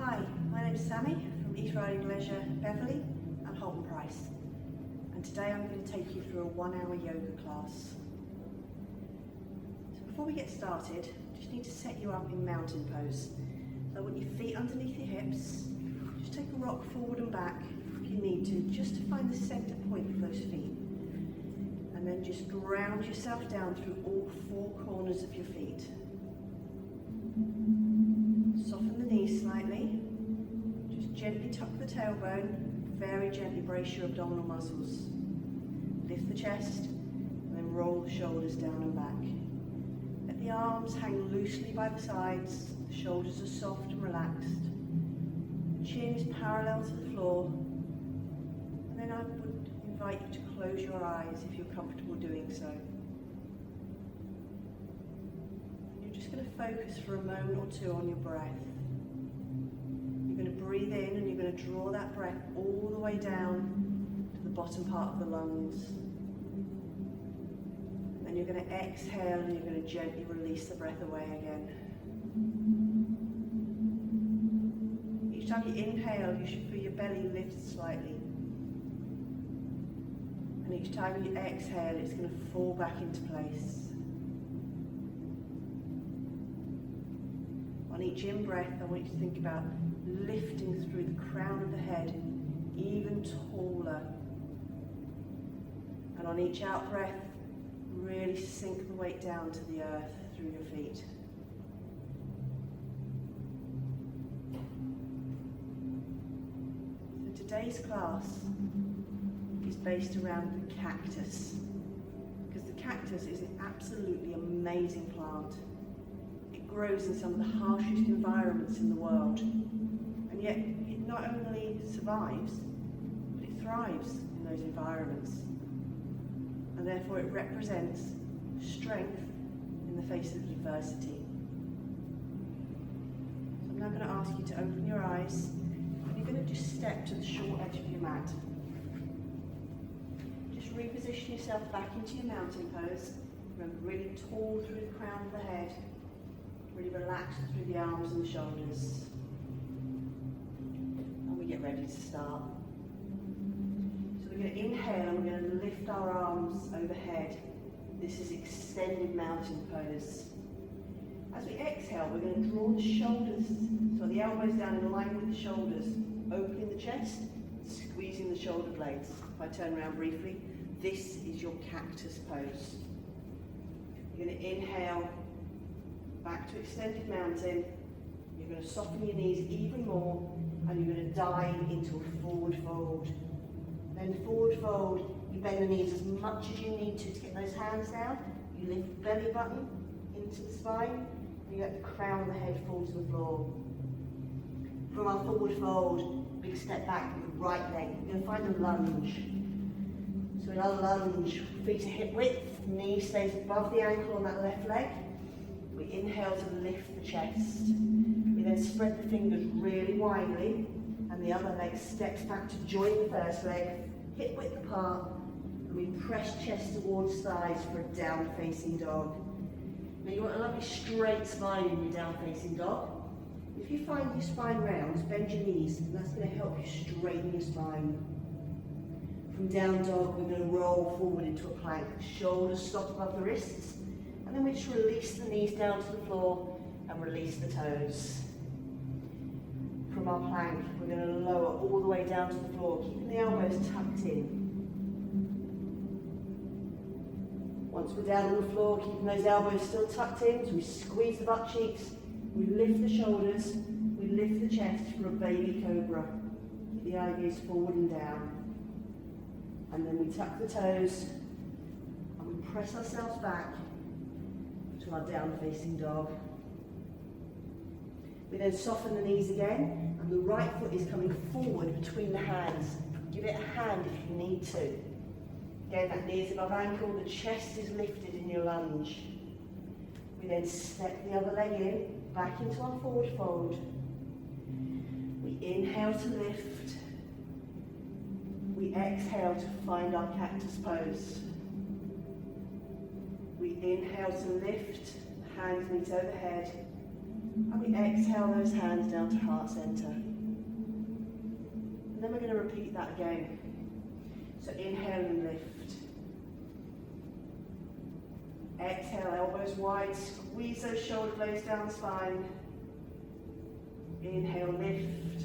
Hi, my name is Sami from Eat Riding Leisure Beverley and Holton Price, and today I'm going to take you through a 1-hour yoga class. So before we get started, I just need to set you up in mountain pose. So I want your feet underneath your hips. Just take a rock forward and back if you need to, just to find the centre point of those feet. And then just ground yourself down through all 4 corners of your feet. Soften the knees slightly. Just gently tuck the tailbone. Very gently brace your abdominal muscles. Lift the chest and then roll the shoulders down and back. Let the arms hang loosely by the sides. The shoulders are soft and relaxed. The chin is parallel to the floor. And then I would invite you to close your eyes if you're comfortable doing so. You're just going to focus for a moment or two on your breath. You're going to breathe in and you're going to draw that breath all the way down to the bottom part of the lungs. And then you're going to exhale and you're going to gently release the breath away again. Each time you inhale, you should feel your belly lift slightly. And each time you exhale, it's going to fall back into place. On each in-breath, I want you to think about lifting through the crown of the head, even taller. And on each out-breath, really sink the weight down to the earth through your feet. So today's class is based around the cactus, because the cactus is an absolutely amazing plant. It grows in some of the harshest environments in the world, and yet it not only survives, but it thrives in those environments, and therefore it represents strength in the face of adversity. So I'm now going to ask you to open your eyes, and you're going to just step to the short edge of your mat. Just reposition yourself back into your mountain pose. Remember, really tall through the crown of the head. Really relax through the arms and the shoulders. And we get ready to start. So we're going to inhale and we're going to lift our arms overhead. This is extended mountain pose. As we exhale, we're going to draw the shoulders, so the elbows down in line with the shoulders, opening the chest, squeezing the shoulder blades. If I turn around briefly, this is your cactus pose. You're going to inhale back to extended mountain. You're going to soften your knees even more, and you're going to dive into a forward fold. Then forward fold, you bend the knees as much as you need to get those hands down. You lift the belly button into the spine, and you let the crown of the head fall to the floor. From our forward fold, big step back with the right leg. We're going to find a lunge. So in our lunge, feet are hip width, knee stays above the ankle on that left leg. We inhale to lift the chest. We then spread the fingers really widely, and the other leg steps back to join the first leg, hip width apart, and we press chest towards thighs for a down-facing dog. Now you want a lovely straight spine in your down-facing dog. If you find your spine round, bend your knees, and that's going to help you straighten your spine. From down dog, we're going to roll forward into a plank. Shoulders stop above the wrists. And then we just release the knees down to the floor and release the toes. From our plank, we're going to lower all the way down to the floor, keeping the elbows tucked in. Once we're down on the floor, keeping those elbows still tucked in, so we squeeze the butt cheeks, we lift the shoulders, we lift the chest for a baby cobra. Keep the eye gaze forward and down. And then we tuck the toes, and we press ourselves back to our down-facing dog. We then soften the knees again, and the right foot is coming forward between the hands. Give it a hand if you need to. Again, that knee is above ankle, the chest is lifted in your lunge. We then step the other leg in, back into our forward fold. We inhale to lift. We exhale to find our cactus pose. We inhale to lift, hands meet overhead. And we exhale those hands down to heart center. And then we're going to repeat that again. So inhale and lift. Exhale, elbows wide, squeeze those shoulder blades down the spine. Inhale, lift.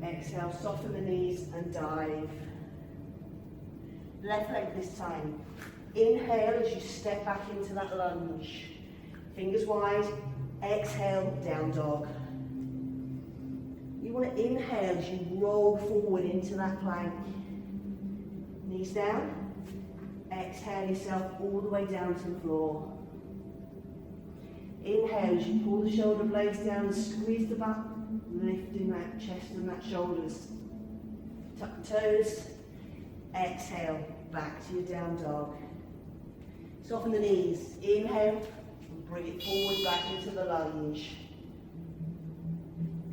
Exhale, soften the knees and dive. Left leg this time. Inhale as you step back into that lunge. Fingers wide. Exhale, down dog. You want to inhale as you roll forward into that plank. Knees down. Exhale yourself all the way down to the floor. Inhale as you pull the shoulder blades down, squeeze the butt, lifting that chest and that shoulders. Tuck the toes. Exhale, back to your down dog. Soften the knees. Inhale, and bring it forward back into the lunge.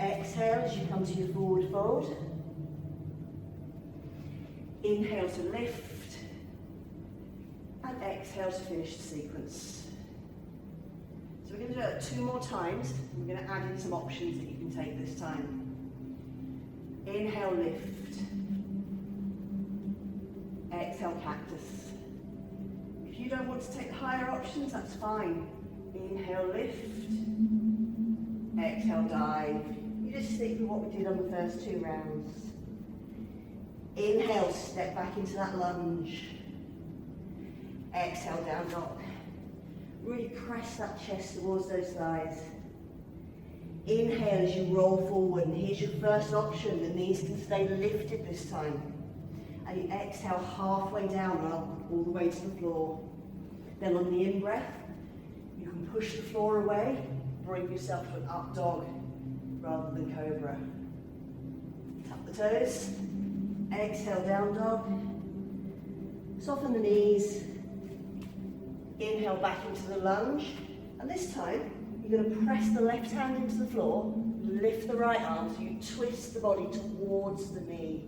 Exhale as you come to your forward fold. Inhale to lift. And exhale to finish the sequence. So we're going to do it 2 more times. We're going to add in some options that you can take this time. Inhale, lift. Exhale, cactus. If you don't want to take the higher options, that's fine. Inhale, lift. Exhale, dive. You just stick with what we did on the first 2 rounds. Inhale, step back into that lunge. Exhale, down dog. Really press that chest towards those thighs. Inhale as you roll forward, and here's your first option. The knees can stay lifted this time. And you exhale halfway down and up, all the way to the floor. Then on the in-breath, you can push the floor away, bring yourself to an up dog rather than cobra. Tuck the toes, exhale, down dog. Soften the knees. Inhale back into the lunge, and this time you're going to press the left hand into the floor, lift the right arm so you twist the body towards the knee.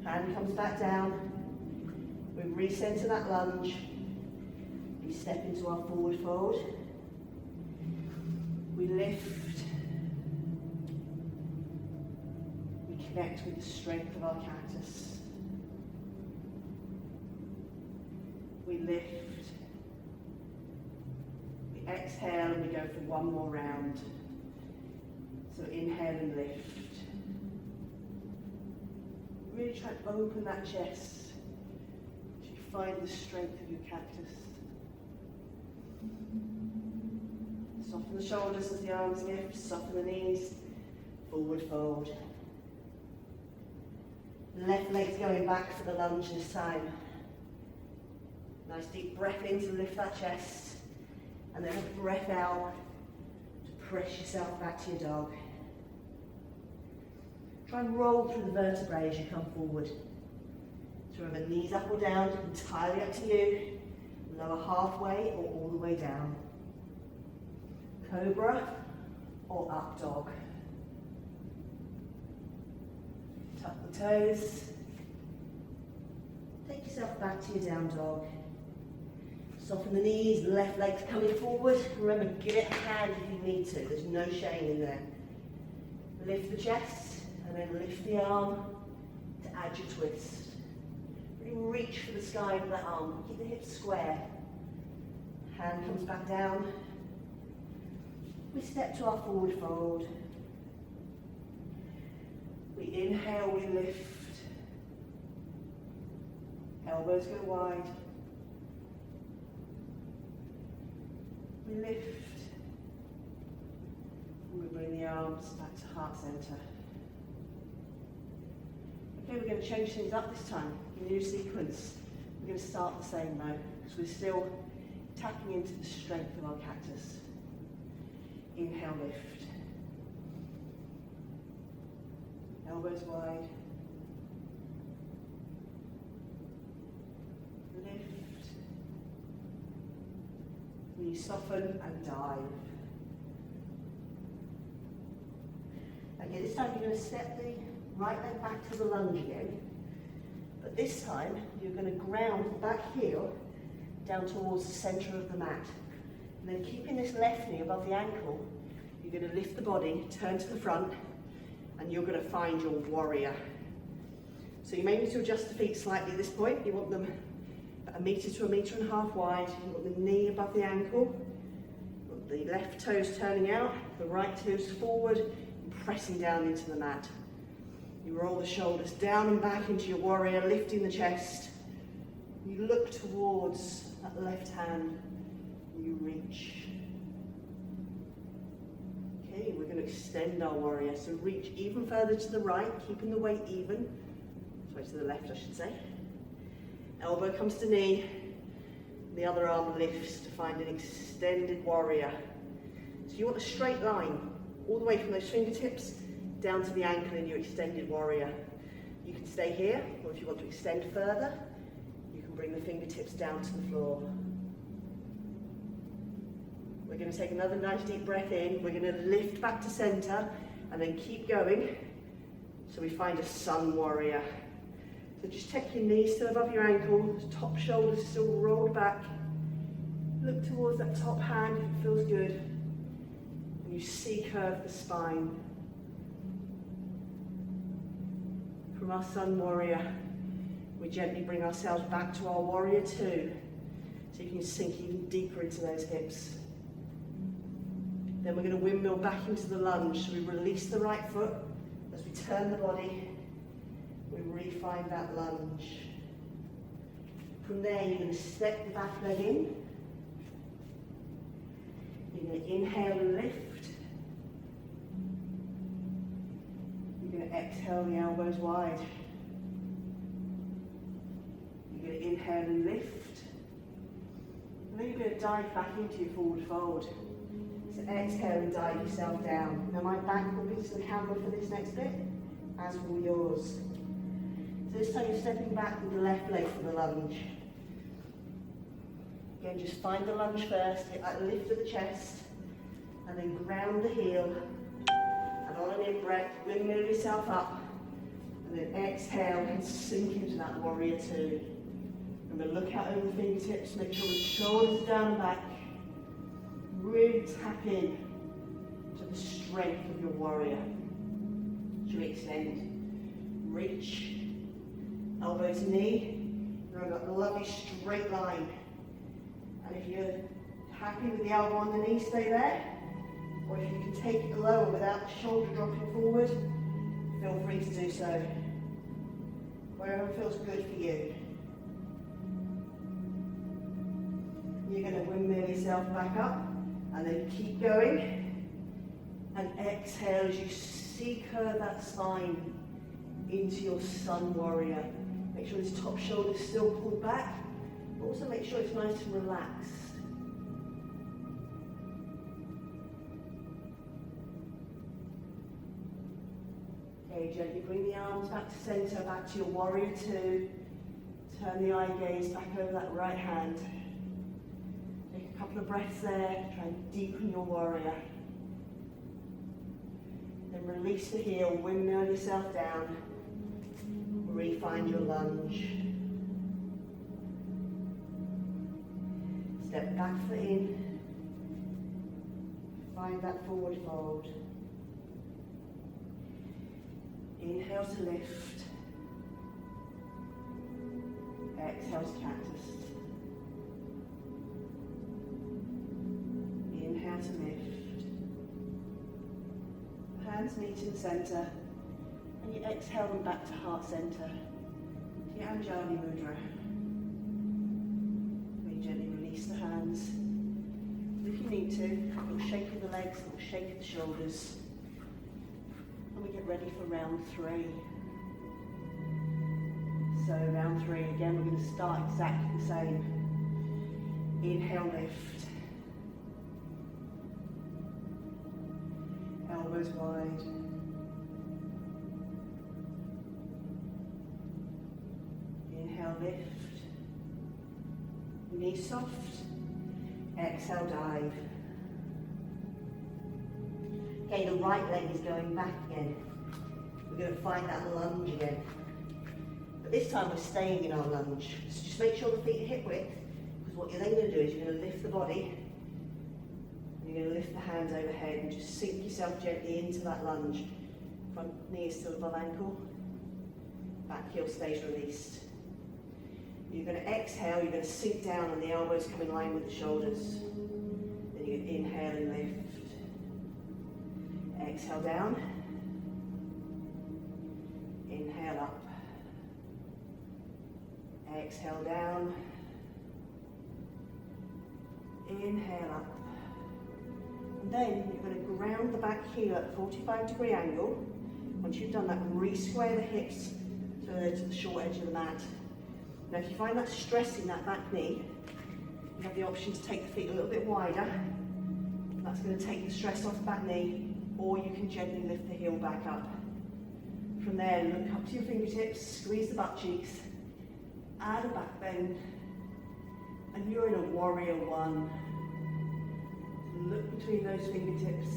Hand comes back down, we recenter that lunge, we step into our forward fold, we lift, we connect with the strength of our cactus. We lift, we exhale and we go for 1 more round. So inhale and lift. Really try to open that chest so you find the strength of your cactus. Soften the shoulders as the arms lift, soften the knees, forward fold. Left leg's going back for the lunge this time. Nice deep breath in to lift that chest, and then a breath out to press yourself back to your dog. Try and roll through the vertebrae as you come forward. So remember, knees up or down, entirely up to you. Lower halfway or all the way down. Cobra or up dog. Tuck the toes. Take yourself back to your down dog. Soften the knees, left leg's coming forward. Remember, give it a hand if you need to. There's no shame in there. Lift the chest, and then lift the arm to add your twist. Really reach for the sky with that arm. Keep the hips square. Hand comes back down. We step to our forward fold. We inhale, we lift. Elbows go wide. We lift, and we bring the arms back to heart center. Okay, we're going to change things up this time. New sequence. We're going to start the same though, because we're still tapping into the strength of our cactus. Inhale, lift. Elbows wide. Lift. Knees soften and dive. Okay, this time you're going to step the right leg back to the lunge again. But this time you're going to ground the back heel down towards the center of the mat. And then keeping this left knee above the ankle, you're going to lift the body, turn to the front, and you're going to find your warrior. So you may need to adjust the feet slightly at this point. You want them about 1 metre to 1.5 metres wide. You want the knee above the ankle, the left toes turning out, the right toes forward, and pressing down into the mat. You roll the shoulders down and back into your warrior, lifting the chest. You look towards that left hand, you reach. Okay, we're going to extend our warrior, so reach even further to the right, keeping the weight even. Sorry, to the left I should say. Elbow comes to knee, the other arm lifts to find an extended warrior. So you want a straight line, all the way from those fingertips down to the ankle in your extended warrior. You can stay here, or if you want to extend further, you can bring the fingertips down to the floor. We're going to take another nice deep breath in. We're going to lift back to center and then keep going so we find a sun warrior. So just take your knees still above your ankles, top shoulders still rolled back. Look towards that top hand if it feels good. And you C-curve the spine. From our sun warrior, we gently bring ourselves back to our warrior two. So you can sink even deeper into those hips. Then we're going to windmill back into the lunge. So we release the right foot as we turn the body. We re-find that lunge. From there, you're going to step the back leg in. You're going to inhale and lift. You're going to exhale the elbows wide. You're going to inhale and lift. And then you're going to dive back into your forward fold. So exhale and dive yourself down. Now my back will be to the camera for this next bit, as will yours. So this time you're stepping back with the left leg for the lunge. Again, just find the lunge first, get that lift of the chest, and then ground the heel. And on an in-breath, windmill yourself up, and then exhale and sink into that warrior two. Remember, look out over the fingertips, make sure the shoulders are down and back. Really tap in to the strength of your warrior. So extend, reach, elbow to knee. You're on that lovely straight line. And if you're happy with the elbow on the knee, stay there. Or if you can take it lower without the shoulder dropping forward, feel free to do so. Wherever feels good for you. You're going to windmill yourself back up. And then keep going, and exhale as you C-curve that spine into your sun warrior. Make sure this top shoulder is still pulled back, but also make sure it's nice and relaxed. Okay, gently bring the arms back to center, back to your warrior two. Turn the eye gaze back over that right hand. A couple of breaths there, try and deepen your warrior. Then release the heel, windmill yourself down. Re-find your lunge. Step back foot in. Find that forward fold. Inhale to lift. Exhale to cactus. Inhale to lift. Hands meet in center, and you exhale them back to heart center, to your Anjali Mudra. Where you gently release the hands. If you need to, a little shake of the legs, a little shake of the shoulders. And we get ready for round three. So round three, again, we're going to start exactly the same. Inhale, lift. Elbows wide. Inhale, lift. Knees soft. Exhale, dive. Okay, the right leg is going back again. We're going to find that lunge again. But this time we're staying in our lunge. So just make sure the feet are hip width, because what you're then going to do is you're going to lift the body, You're going to lift the hands overhead and just sink yourself gently into that lunge. Front knee is still above ankle. Back heel stays released. You're going to exhale, you're going to sink down and the elbows come in line with the shoulders. Then you're going to inhale and lift. Exhale down. Inhale up. Exhale down. Inhale up. And then you're going to ground the back heel at a 45-degree angle. Once you've done that, re-square the hips to the short edge of the mat. Now if you find that stress in that back knee, you have the option to take the feet a little bit wider. That's going to take the stress off the back knee, or you can gently lift the heel back up. From there, look up to your fingertips, squeeze the butt cheeks, add a back bend, and you're in a warrior one. Look between those fingertips.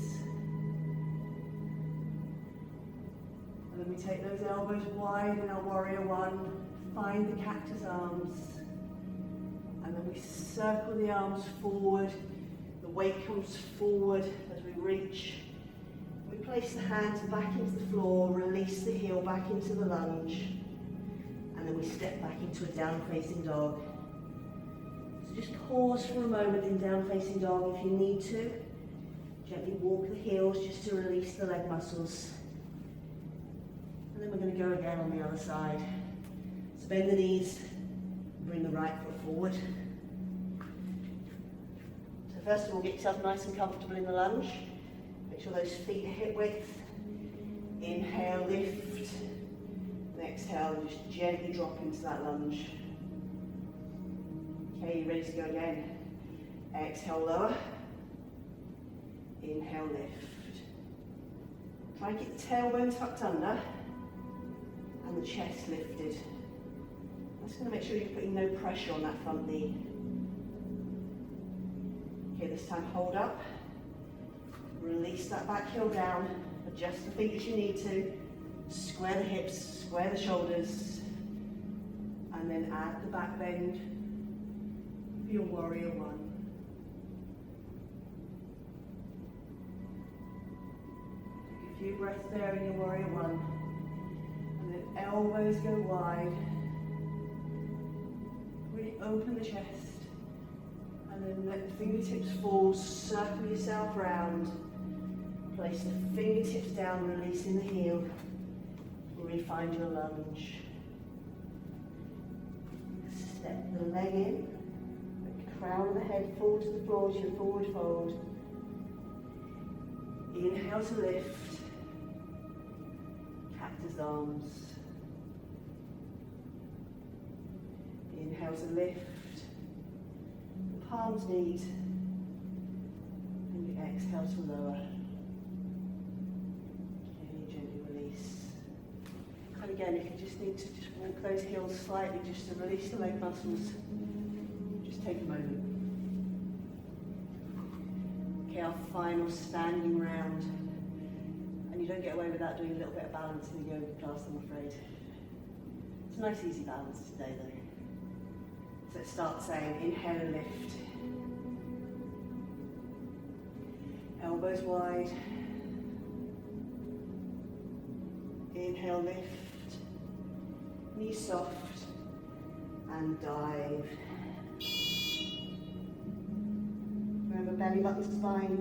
And then we take those elbows wide in our warrior one, find the cactus arms, and then we circle the arms forward. The weight comes forward as we reach. We place the hands back into the floor, release the heel back into the lunge, and then we step back into a down facing dog. So just pause for a moment in down facing dog if you need to. Gently walk the heels just to release the leg muscles. And then we're going to go again on the other side. So bend the knees, bring the right foot forward. So first of all, get yourself nice and comfortable in the lunge. Make sure those feet are hip width. Inhale, lift. And exhale, and just gently drop into that lunge. Okay, you ready to go again? Exhale, lower. Inhale, lift. Try and keep the tailbone tucked under and the chest lifted. That's going to make sure you're putting no pressure on that front knee. Okay, this time hold up. Release that back heel down. Adjust the feet as you need to. Square the hips, square the shoulders. And then add the back bend for your warrior one. Take a few breaths there in your warrior one. And then elbows go wide. Really open the chest. And then let the fingertips fall, circle yourself round. Place the fingertips down, releasing the heel. Find your lunge. Step the leg in. Let the crown of the head fall to the floor as you forward fold. Inhale to lift. Cactus arms. Inhale to lift. The palms meet. And you exhale to lower. And again, if you just need to just walk those heels slightly just to release the leg muscles, just take a moment. Okay, our final standing round. And you don't get away without doing a little bit of balance in the yoga class, I'm afraid. It's a nice easy balance today though. So let's start saying inhale and lift. Elbows wide. Inhale, lift. Knees soft and dive. Remember, belly button to spine.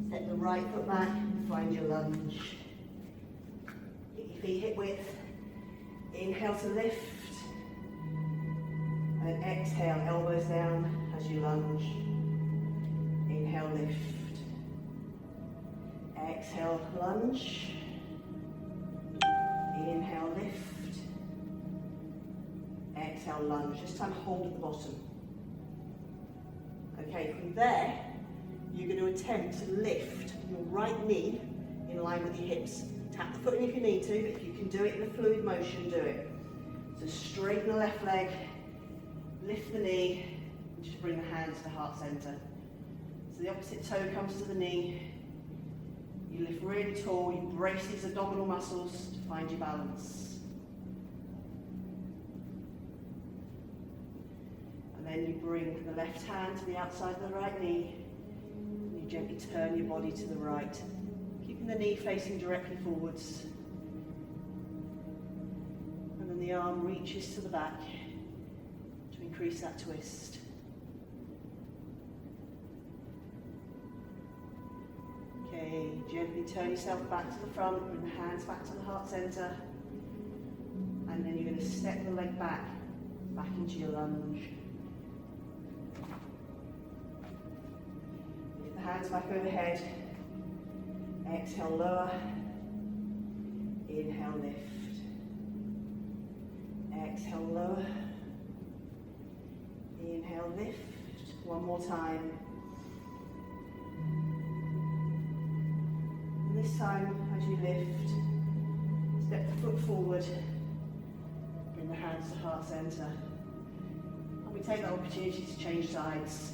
Step the right foot back and find your lunge. Get your feet hip width. Inhale to lift. And exhale, elbows down as you lunge. Inhale, lift. Exhale, lunge. Inhale, lift. Exhale, lunge. This time hold at the bottom. Okay, from there, you're going to attempt to lift your right knee in line with your hips. Tap the foot in if you need to, but if you can do it in a fluid motion, do it. So straighten the left leg, lift the knee, and just bring the hands to heart center. So the opposite toe comes to the knee. You lift really tall, you brace these abdominal muscles to find your balance. And then you bring the left hand to the outside of the right knee, gently turn your body to the right, keeping the knee facing directly forwards. And then the arm reaches to the back to increase that twist. Okay, gently turn yourself back to the front, bring the hands back to the heart center. And then you're going to step the leg back into your lunge. Lift the hands back overhead. Exhale, lower. Inhale, lift. Exhale, lower. Inhale, lift. One more time. And this time, as you lift, step the foot forward. Bring the hands to heart center. And we take that opportunity to change sides.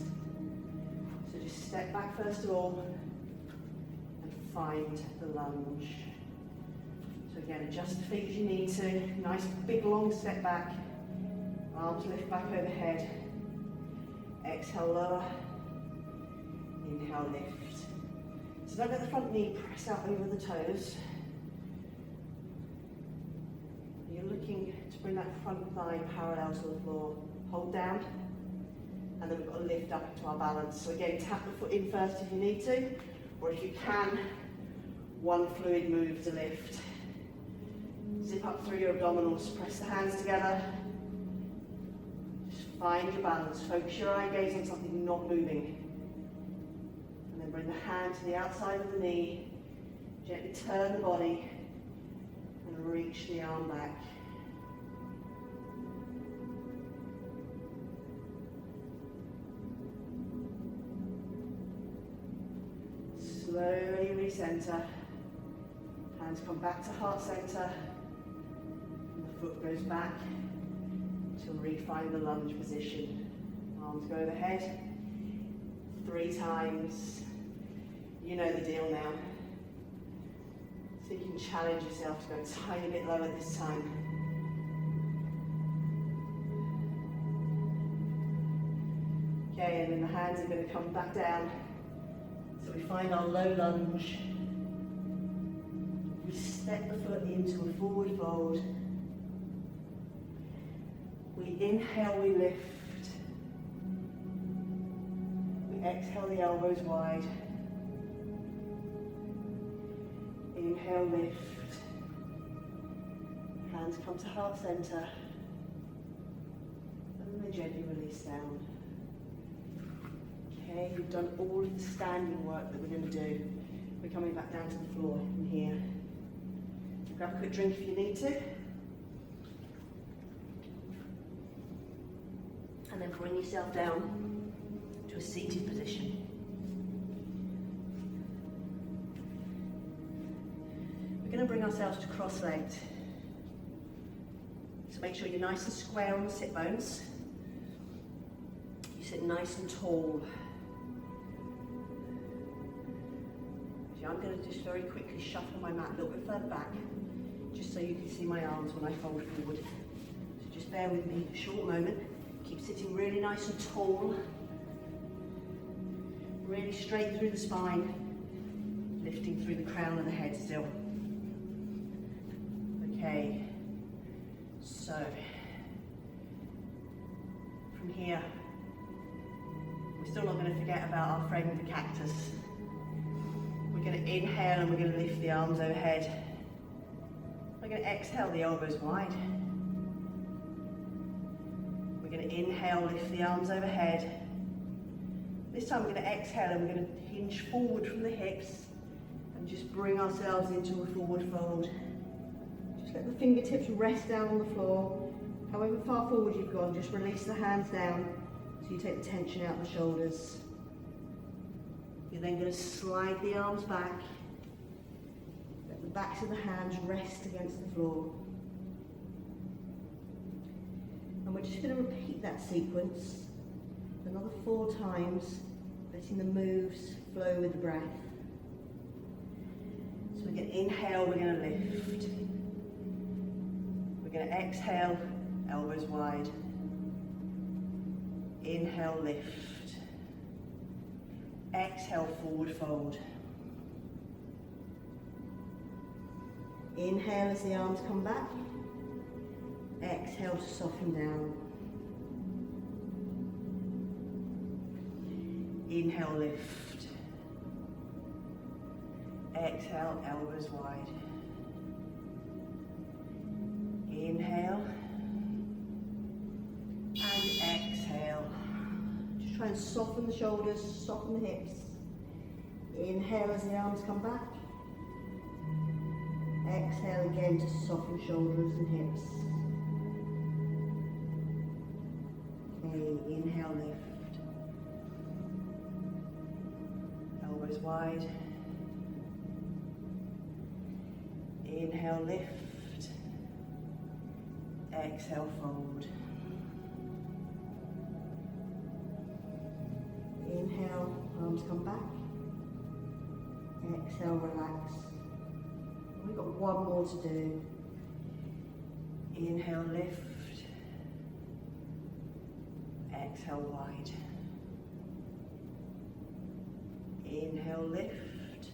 So just step back first of all and find the lunge. So again, adjust the feet as you need to. Nice big long step back. Arms lift back overhead. Exhale, lower. Inhale, lift. So don't let the front knee press out over the toes. You're looking to bring that front thigh parallel to the floor. Hold down, and then we've got to lift up into our balance. So again, tap the foot in first if you need to, or if you can, one fluid move to lift. Zip up through your abdominals, press the hands together. Just find your balance, focus your eye gaze on something not moving. And then bring the hand to the outside of the knee, gently turn the body, and reach the arm back. Slowly recenter. Hands come back to heart center. And the foot goes back to refine the lunge position. Arms go overhead. 3 times. You know the deal now. So you can challenge yourself to go a tiny bit lower this time. Okay, and then the hands are going to come back down. So we find our low lunge. We step the foot into a forward fold. We inhale, we lift. We exhale, the elbows wide. Inhale, lift. Hands come to heart center. And then gently release down. Okay, we've done all of the standing work that we're going to do. We're coming back down to the floor from here. Grab a quick drink if you need to. And then bring yourself down to a seated position. We're going to bring ourselves to cross-legged. So make sure you're nice and square on the sit bones. You sit nice and tall. I'm going to just very quickly shuffle my mat a little bit further back, just so you can see my arms when I fold forward. So just bear with me a short moment. Keep sitting really nice and tall, really straight through the spine, lifting through the crown of the head still. Okay, so from here, we're still not going to forget about our friend the cactus. We're going to inhale and we're going to lift the arms overhead. We're going to exhale, the elbows wide. We're going to inhale, lift the arms overhead. This time we're going to exhale and we're going to hinge forward from the hips and just bring ourselves into a forward fold. Just let the fingertips rest down on the floor. However far forward you've gone, just release the hands down so you take the tension out of the shoulders. You're then going to slide the arms back. Let the backs of the hands rest against the floor. And we're just going to repeat that sequence another 4 times, letting the moves flow with the breath. So we're going to inhale, we're going to lift. We're going to exhale, elbows wide. Inhale, lift. Exhale, forward fold. Inhale as the arms come back. Exhale to soften down. Inhale, lift. Exhale, elbows wide. Inhale. And exhale. Just try and soften the shoulders, soften the hips. Inhale as the arms come back. Exhale again to soften shoulders and hips. Okay, inhale, lift. Elbows wide. Inhale, lift. Exhale, fold. Inhale, arms come back. Exhale, relax. We've got one more to do. Inhale, lift. Exhale, wide. Inhale, lift.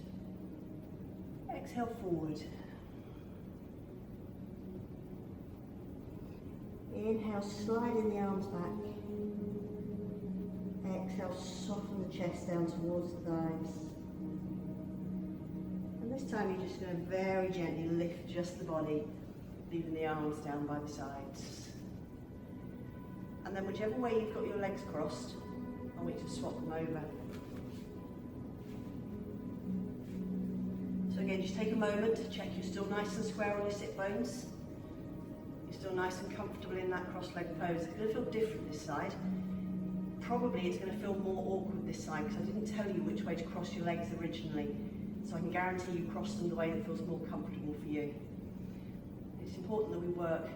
Exhale, forward. Inhale, slide in the arms back. Exhale, soften the chest down towards the thighs. And this time you're just going to very gently lift just the body, leaving the arms down by the sides. And then whichever way you've got your legs crossed, I want you to swap them over. So again, just take a moment to check you're still nice and square on your sit bones. You're still nice and comfortable in that cross-legged pose. It's going to feel different this side. Probably it's going to feel more awkward this side because I didn't tell you which way to cross your legs originally. So I can guarantee you cross them the way that feels more comfortable for you. It's important that we work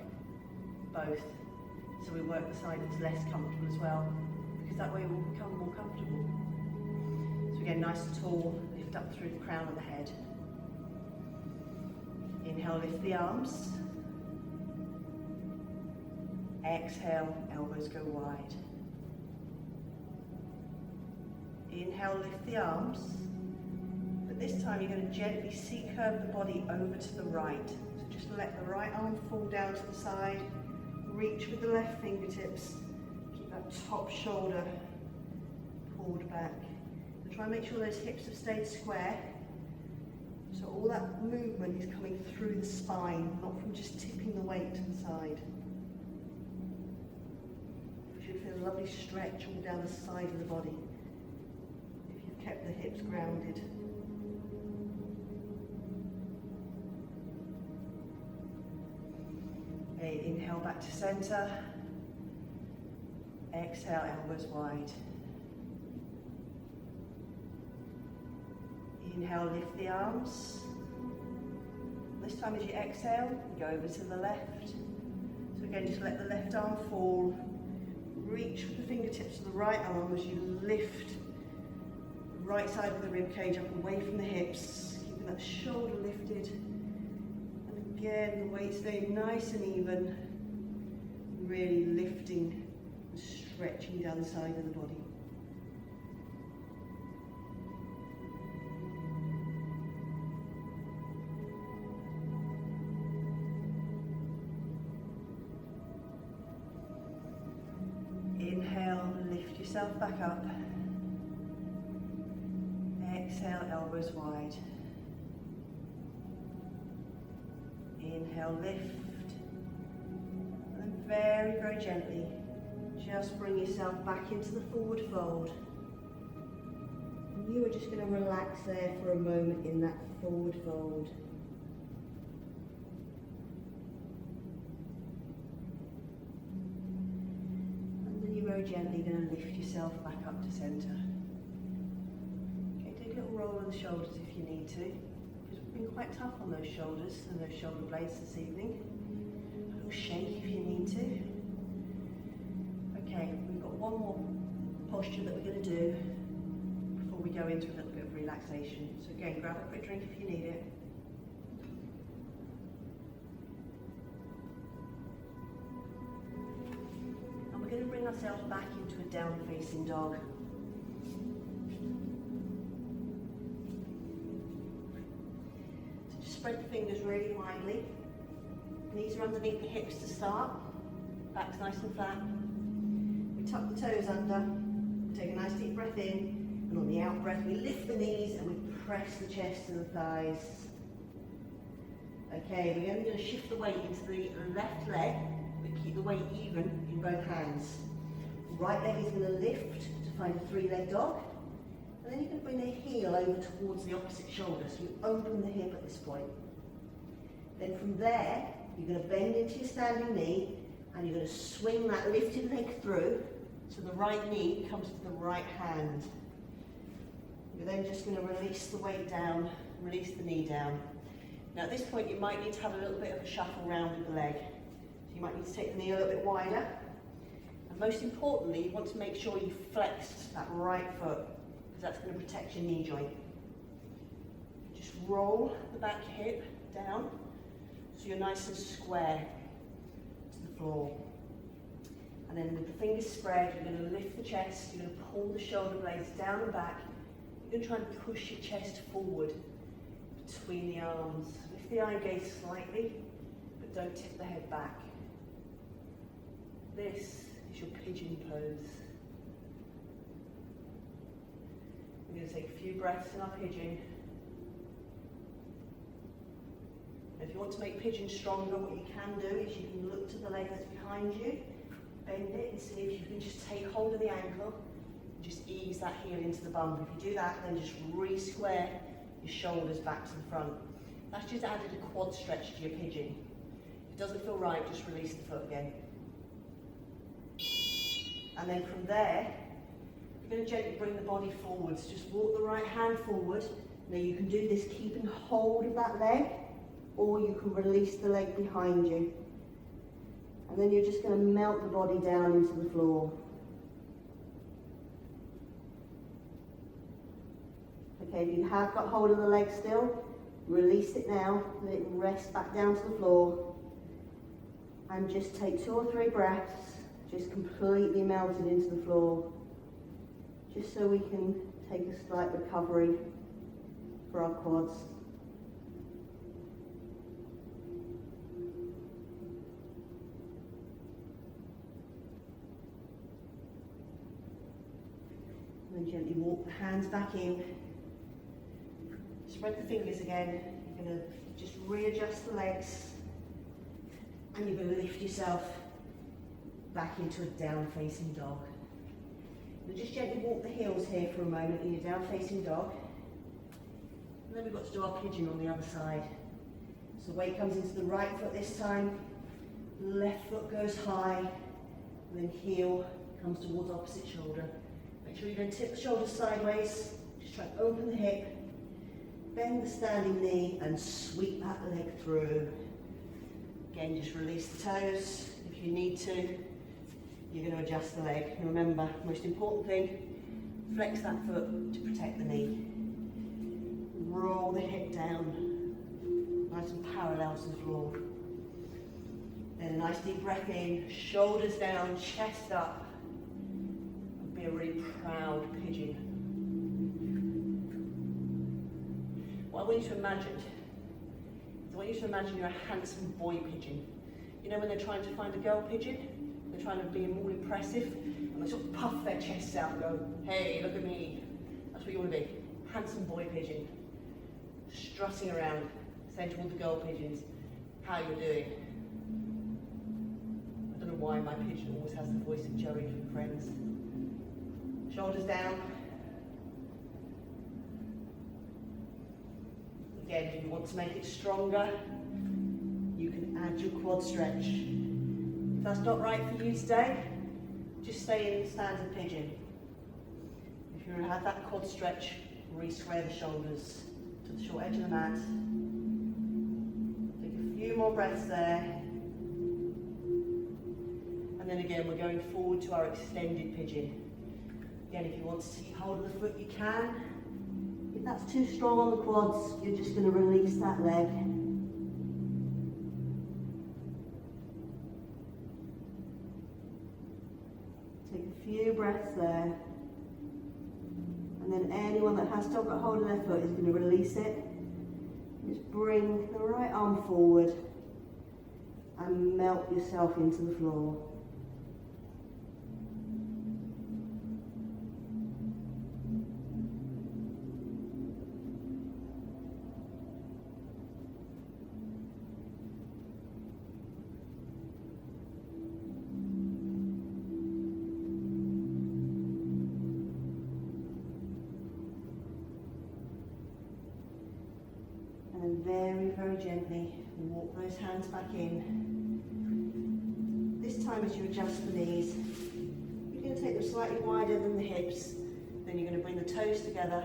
both. So we work the side that's less comfortable as well, because that way we'll become more comfortable. So again, nice and tall, lift up through the crown of the head. Inhale, lift the arms. Exhale, elbows go wide. Inhale, lift the arms. But this time you're going to gently C-curve the body over to the right. So just let the right arm fall down to the side. Reach with the left fingertips. Keep that top shoulder pulled back. And try and make sure those hips have stayed square. So all that movement is coming through the spine, not from just tipping the weight to the side. You should feel a lovely stretch all down the side of the body if you've kept the hips grounded. Inhale back to center. Exhale, elbows wide. Inhale, lift the arms. This time as you exhale, you go over to the left. So again, just let the left arm fall. Reach with the fingertips of the right arm as you lift the right side of the rib cage up away from the hips, keeping that shoulder lifted. Again, the weight staying nice and even, really lifting and stretching down the side of the body. Inhale, lift yourself back up. Exhale, elbows wide. Inhale, lift, and then very, very gently, just bring yourself back into the forward fold. And you are just going to relax there for a moment in that forward fold. And then you're very gently going to lift yourself back up to centre. Okay, take a little roll of the shoulders if you need to. Been quite tough on those shoulders and those shoulder blades this evening. A little shake if you need to. Okay, we've got one more posture that we're going to do before we go into a little bit of relaxation. So again, grab a quick drink if you need it. And we're going to bring ourselves back into a down facing dog. spread the fingers really widely. Knees are underneath the hips to start. Back's nice and flat. We tuck the toes under. Take a nice deep breath in. And on the out breath, we lift the knees and we press the chest and the thighs. Okay, we're only going to shift the weight into the left leg, but keep the weight even in both hands. Right leg is going to lift to find a three-leg dog. And then you're going to bring the heel over towards the opposite shoulder. So you open the hip at this point. Then from there, you're going to bend into your standing knee and you're going to swing that lifted leg through so the right knee comes to the right hand. You're then just going to release the weight down, release the knee down. Now at this point you might need to have a little bit of a shuffle around with the leg. So you might need to take the knee a little bit wider. And most importantly, you want to make sure you flex that right foot, because that's going to protect your knee joint. Just roll the back hip down so you're nice and square to the floor. And then with the fingers spread, you're going to lift the chest, you're going to pull the shoulder blades down and back. You're going to try and push your chest forward between the arms. Lift the eye gaze slightly, but don't tip the head back. This is your pigeon pose. We're going to take a few breaths in our pigeon. If you want to make pigeon stronger, what you can do is you can look to the leg that's behind you, bend it and see if you can just take hold of the ankle and just ease that heel into the bum. If you do that, then just re-square your shoulders back to the front. That's just added a quad stretch to your pigeon. If it doesn't feel right, just release the foot again. And then from there, you're going to gently bring the body forwards. Just walk the right hand forward. Now you can do this keeping hold of that leg, or you can release the leg behind you. And then you're just going to melt the body down into the floor. Okay, if you have got hold of the leg still, release it now, let it rest back down to the floor. And just take 2 or 3 breaths, just completely melted into the floor. Just so we can take a slight recovery for our quads. And then gently walk the hands back in. Spread the fingers again. You're going to just readjust the legs. And you're going to lift yourself back into a down-facing dog. And just gently walk the heels here for a moment in your down-facing dog. And then we've got to do our pigeon on the other side. So weight comes into the right foot this time. Left foot goes high. And then heel comes towards opposite shoulder. Make sure you don't tip the shoulders sideways. Just try and open the hip. Bend the standing knee and sweep that leg through. Again, just release the toes. If you need to, you're going to adjust the leg. And remember, most important thing, flex that foot to protect the knee. Roll the hip down, nice and parallel to the floor. Then a nice deep breath in, shoulders down, chest up. And be a really proud pigeon. What I want you to imagine, you're a handsome boy pigeon. You know when they're trying to find a girl pigeon? They're trying to be more impressive, and they sort of puff their chests out and go, hey, look at me. That's what you want to be. Handsome boy pigeon. Strutting around, saying to all the girl pigeons, how you're doing. I don't know why my pigeon always has the voice of Joey from Friends. Shoulders down. Again, if you want to make it stronger, you can add your quad stretch. If that's not right for you today, just stay in standing pigeon. If you have that quad stretch, re-square the shoulders to the short edge of the mat. Take a few more breaths there. And then again, we're going forward to our extended pigeon. Again, if you want to keep hold of the foot, you can. If that's too strong on the quads, you're just going to release that leg. Take a few breaths there. And then anyone that has still got hold of their foot is going to release it. Just bring the right arm forward and melt yourself into the floor. And very, very gently walk those hands back in. This time as you adjust the knees, you're going to take them slightly wider than the hips. Then you're going to bring the toes together.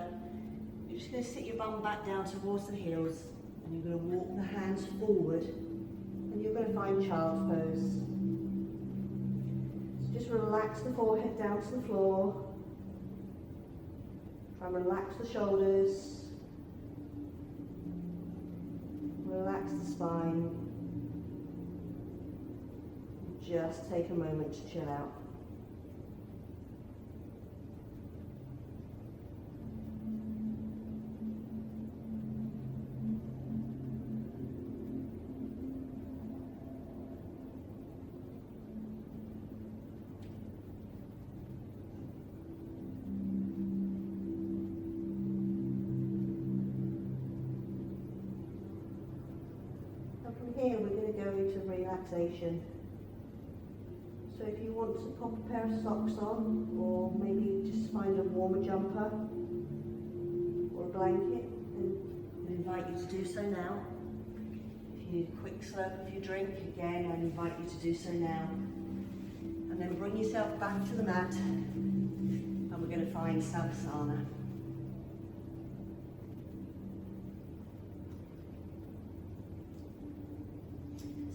You're just going to sit your bum back down towards the heels. And you're going to walk the hands forward. And you're going to find child's pose. So just relax the forehead down to the floor. Try and relax the shoulders. Relax the spine. Just take a moment to chill out. Here we're going to go into relaxation. So if you want to pop a pair of socks on, or maybe just find a warmer jumper or a blanket, then I invite you to do so now. If you need a quick slurp of your drink, again I invite you to do so now. And then bring yourself back to the mat, and we're going to find Sabasana.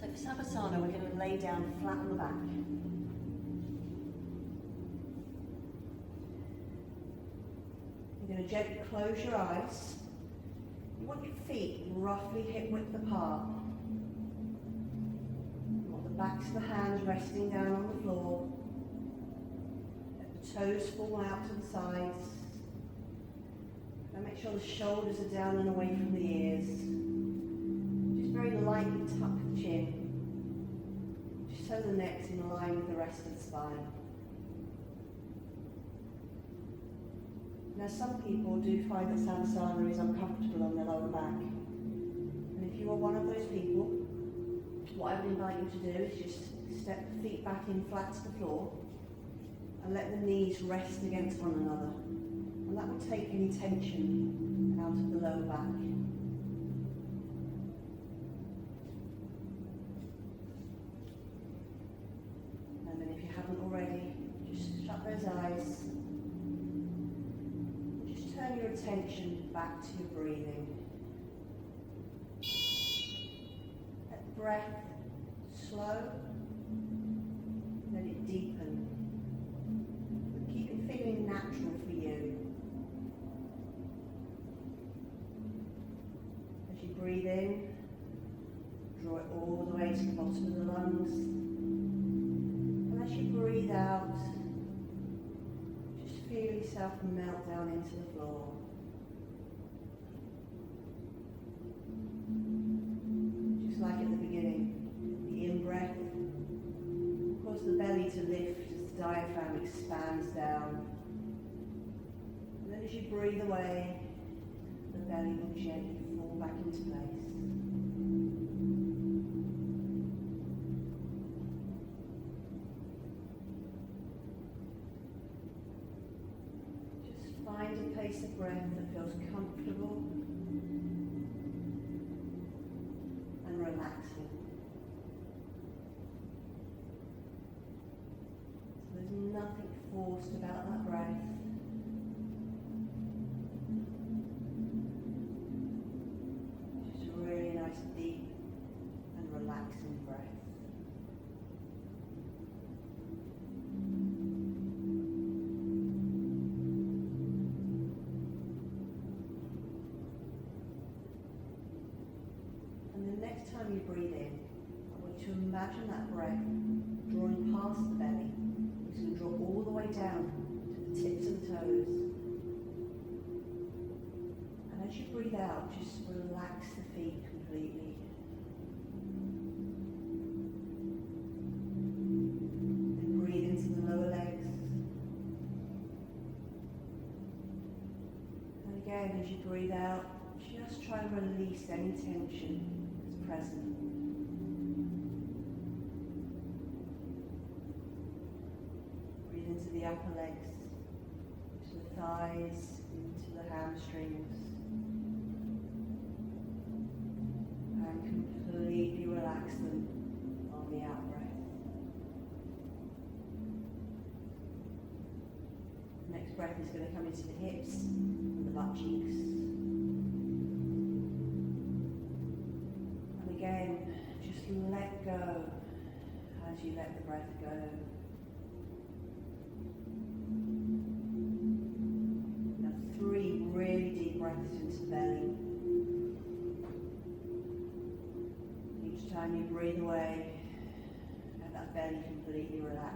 So for Sabasana, we're going to lay down flat on the back. You're going to gently close your eyes. You want your feet roughly hip width apart. You want the backs of the hands resting down on the floor. Let the toes fall out to the sides. And make sure the shoulders are down and away from the ears. Just very lightly tuck the chin. Just so the neck's in line with the rest of the spine. Now some people do find that Sabasana is uncomfortable on their lower back. And if you are one of those people, what I would invite you to do is just step the feet back in flat to the floor and let the knees rest against one another. And that will take any tension out of the lower back. And then if you haven't already, just shut those eyes. Turn your attention back to your breathing. Let the breath slow, let it deepen. But keep it feeling natural for you. As you breathe in, draw it all the way to the bottom of the lungs. And as you breathe out, feel yourself melt down into the floor. Just like at the beginning, the in-breath causes the belly to lift as the diaphragm expands down. And then as you breathe away, the belly will gently fall back into place. Find a pace of breath that feels comfortable and relaxing. So there's nothing forced about that breath. Just a really nice, deep and relaxing breath. Next time you breathe in, I want you to imagine that breath drawing past the belly. It's going to draw all the way down to the tips of the toes. And as As you breathe out, just relax the feet completely. Then breathe into the lower legs. And again, as you breathe out, just try and release any tension that's present. Breathe into the upper legs, to the thighs, into the hamstrings. And completely relax them on the out breath. The next breath is going to come into the hips and the butt cheeks. And again, just let go as you let the breath go. Now 3 really deep breaths into the belly. Each time you breathe away, let that belly completely relax.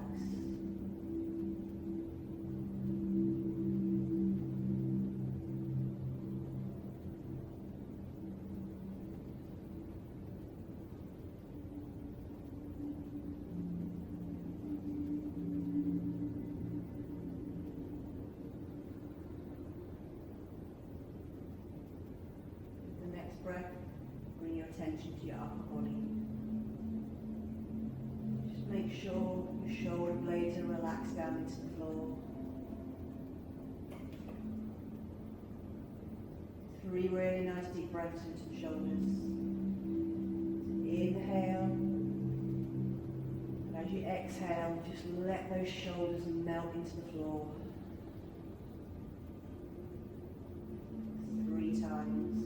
With the next breath, bring your attention to your upper body. Just make sure your shoulder blades are relaxed down into the floor. 3 really nice deep breaths into the shoulders. Inhale, and as you exhale, just let those shoulders melt into the floor. 3 times.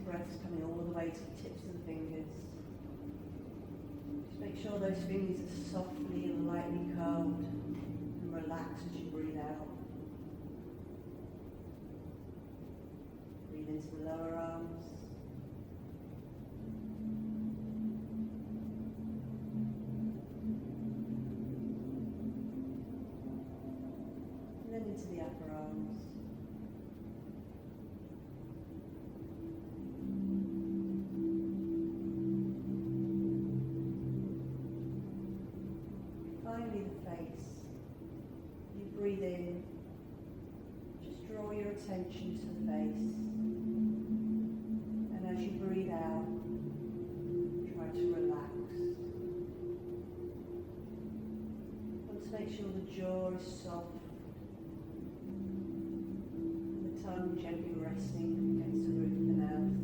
Breaths coming all the way to the tips of the fingers. Just make sure those fingers are softly and lightly curled and relax as you breathe out. Breathe into the lower arms. And then into the upper arms. Finally, the face. You breathe in, just draw your attention to the face. And as you breathe out, try to relax. Want to make sure the jaw is soft, and the tongue gently resting against the roof of the mouth.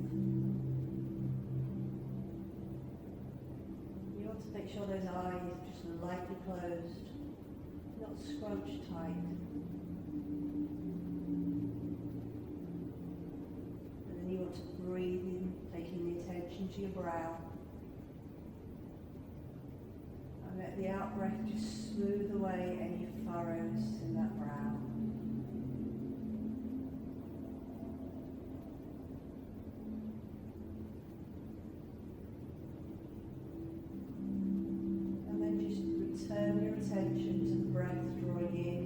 You want to make sure those eyes are just lightly closed, not scrunched tight. And then you want to breathe in, taking the attention to your brow. And let the out breath just smooth away any furrows in that brow. Turn your attention to the breath drawing in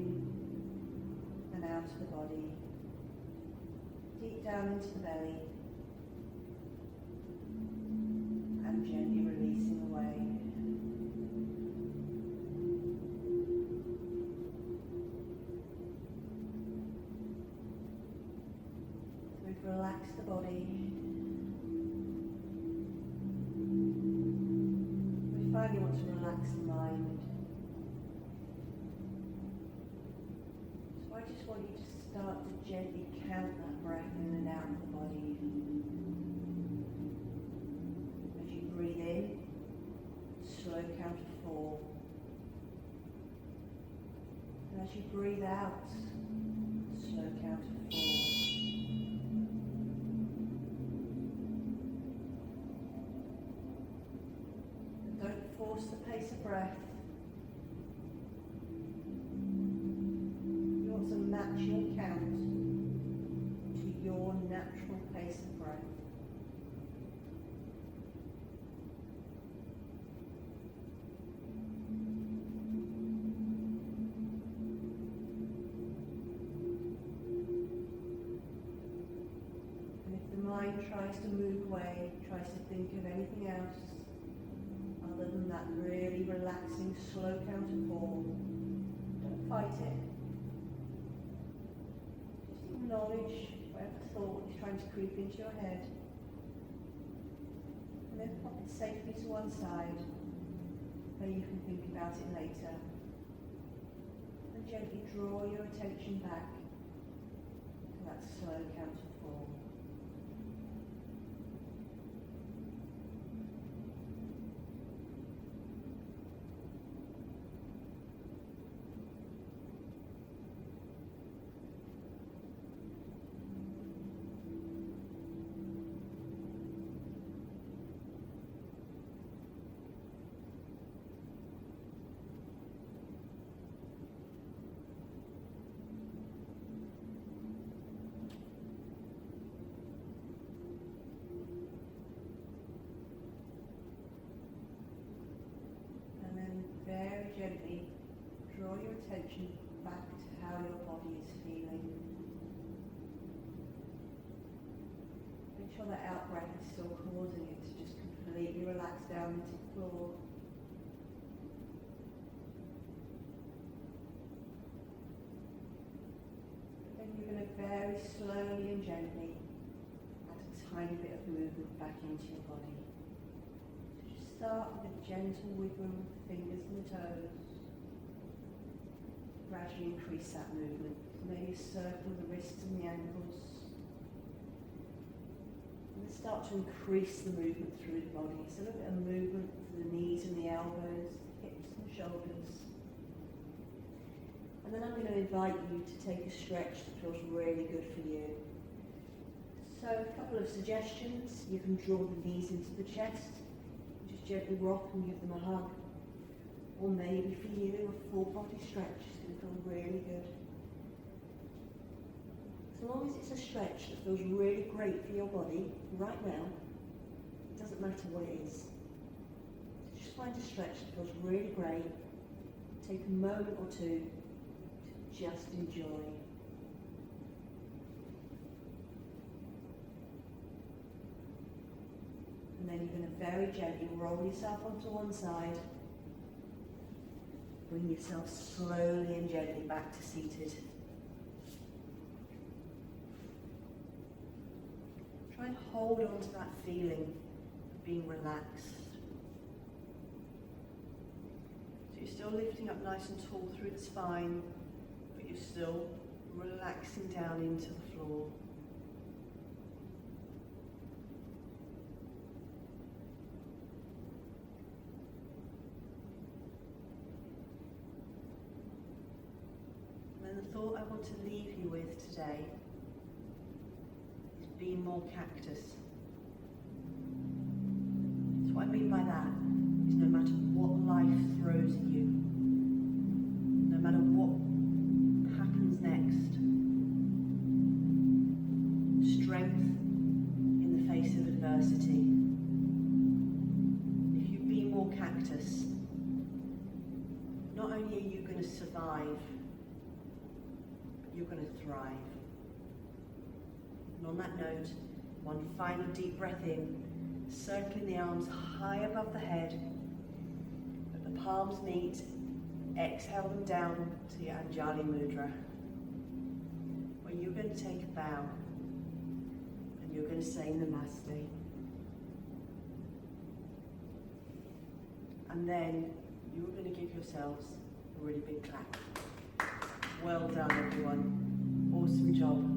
and out of the body, deep down into the belly, and gently releasing away. So we've relaxed the body. We finally want to relax the mind. I just want you to start to gently count that breath in and out of the body. As you breathe in, slow count of 4. And as you breathe out, slow count of 4. And don't force the pace of breath. mind tries to move away, tries to think of anything else other than that really relaxing slow count of 4, don't fight it. Just acknowledge whatever thought is trying to creep into your head. And then pop it safely to one side where you can think about it later. And gently draw your attention back to that slow count of 4. Very gently draw your attention back to how your body is feeling. Make sure that out breath is still causing it to just completely relax down into the floor. But then you're going to very slowly and gently add a tiny bit of movement back into your body. Start with a gentle wiggle of the fingers and the toes. Gradually increase that movement. Maybe a circle of the wrists and the ankles. And then start to increase the movement through the body. So a little bit of movement through the knees and the elbows, hips and shoulders. And then I'm going to invite you to take a stretch that feels really good for you. So a couple of suggestions. You can draw the knees into the chest. Gently rock and give them a hug. Or maybe for you, a full body stretch is going to feel really good. As long as it's a stretch that feels really great for your body right now, it doesn't matter what it is. Just find a stretch that feels really great. Take a moment or two to just enjoy. And then you're going to very gently roll yourself onto one side. Bring yourself slowly and gently back to seated. Try and hold on to that feeling of being relaxed. So you're still lifting up nice and tall through the spine, but you're still relaxing down into the floor. And the thought I want to leave you with today is be more cactus. So what I mean by that is no matter what life throws at you, no matter what happens next, strength in the face of adversity. If you be more cactus, not only are you going to survive, you're going to thrive. And on that note, one final deep breath in, circling the arms high above the head, let the palms meet, exhale them down to your Anjali Mudra, where you're going to take a bow and you're going to say Namaste. And then you're going to give yourselves a really big clap. Well done, everyone. Awesome job.